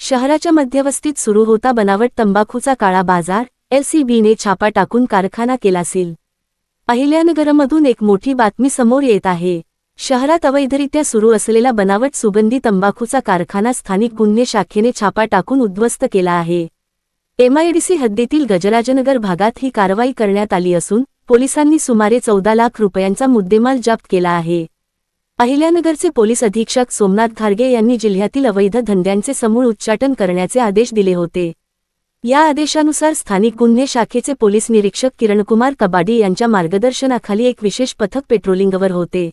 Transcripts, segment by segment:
शहराच्या मध्यवस्तीत सुरू होता बनावट तंबाखूचा काळा बाजार. LCBने छापा टाकून कारखाना केला सील. अहिल्यानगरमधून एक मोठी बातमी समोर येत आहे. शहरात अवैधरित्या सुरू असलेला बनावट सुगंधी तंबाखूचा कारखाना स्थानिक गुन्हे शाखेने छापा टाकून उद्ध्वस्त केला आहे. MIDC हद्दीतील गजराजनगर भागात ही कारवाई करण्यात आली असून पोलिसांनी सुमारे 14 लाख रुपयांचा मुद्देमाल जप्त केला आहे. अहिल्यानगरचे पोलीस अधीक्षक सोमनाथ घारगे यांनी जिल्ह्यातील अवैध धंद्यांचे समूळ उच्चाटन करण्याचे आदेश दिले होते. या आदेशानुसार स्थानिक गुन्हे शाखेचे पोलीस निरीक्षक किरणकुमार कबाडी यांच्या मार्गदर्शनाखाली एक विशेष पथक पेट्रोलिंगवर होते.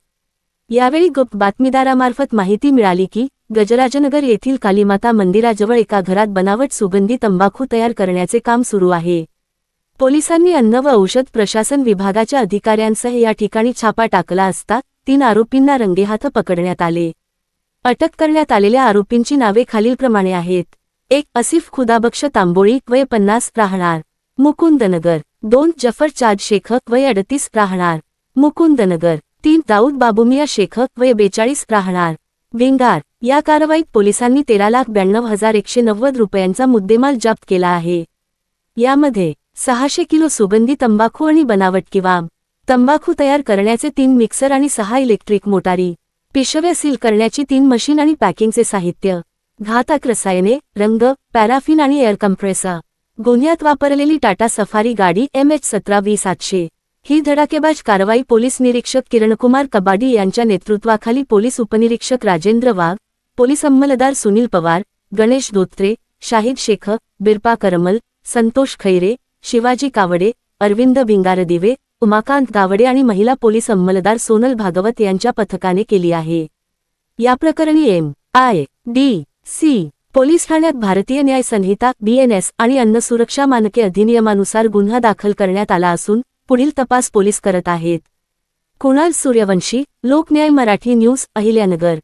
यावेळी गुप्त बातमीदारामार्फत माहिती मिळाली की गजराजनगर येथील कालीमाता मंदिराजवळ एका घरात बनावट सुगंधी तंबाखू तयार करण्याचे काम सुरू आहे. पोलिसांनी अन्न व औषध प्रशासन विभागाच्या अधिकाऱ्यांसह या ठिकाणी छापा टाकला असता 3 आरोपींना रंगेहाथ पकडण्यात आले. अटक करण्यात आलेल्या आरोपींची नावे खालीलप्रमाणे आहेत. 1. आसिफ खुदाबक्ष तांबोळी वय 50 राहणार मुकुंदनगर. 2. जफर चाद शेख वय 38 राहणार मुकुंदनगर. 3. दाऊद बाबुमिया शेख वय 42 राहणार विंगार. या कारवाईत पोलिसांनी 13,92,190 रुपयांचा मुद्देमाल जप्त केला आहे. यामध्ये 600 किलो सुगंधी तंबाखू आणि बनावट किंवा तंबाखू तयार करण्याचे 3 मिक्सर आणि 6 इलेक्ट्रिक मोटारी, पिशव्या सील करण्याची 3 मशीन आणि पॅकिंगचे साहित्य, घातक रसायने, रंग, पॅराफिन आणि एअर कंप्रेसर. गुन्ह्यात वापरलेली टाटा सफारी गाडी MH17V700. ही धडाकेबाज कारवाई पोलीस निरीक्षक किरणकुमार कबाडी यांच्या नेतृत्वाखाली पोलीस उपनिरीक्षक राजेंद्र वाघ, पोलीस अंमलदार सुनील पवार, गणेश धोत्रे, शाहिद शेख, बिरपा करमल, संतोष खैरे, शिवाजी कावडे, अरविंद भिंगारदिवे, उमाकांत गावडे आणि महिला पोलीस अंमलदार सोनल भागवत यांच्या पथकाने केली आहे. या प्रकरणी MIDC पोलीस ठाण्यात भारतीय न्याय संहिता BNS आणि अन्न सुरक्षा मानके अधिनियमानुसार गुन्हा दाखल करण्यात आला असून पुढील तपास पोलीस करत आहेत. कुणाल सूर्यवंशी, लोकन्याय मराठी न्यूज, अहिल्यानगर.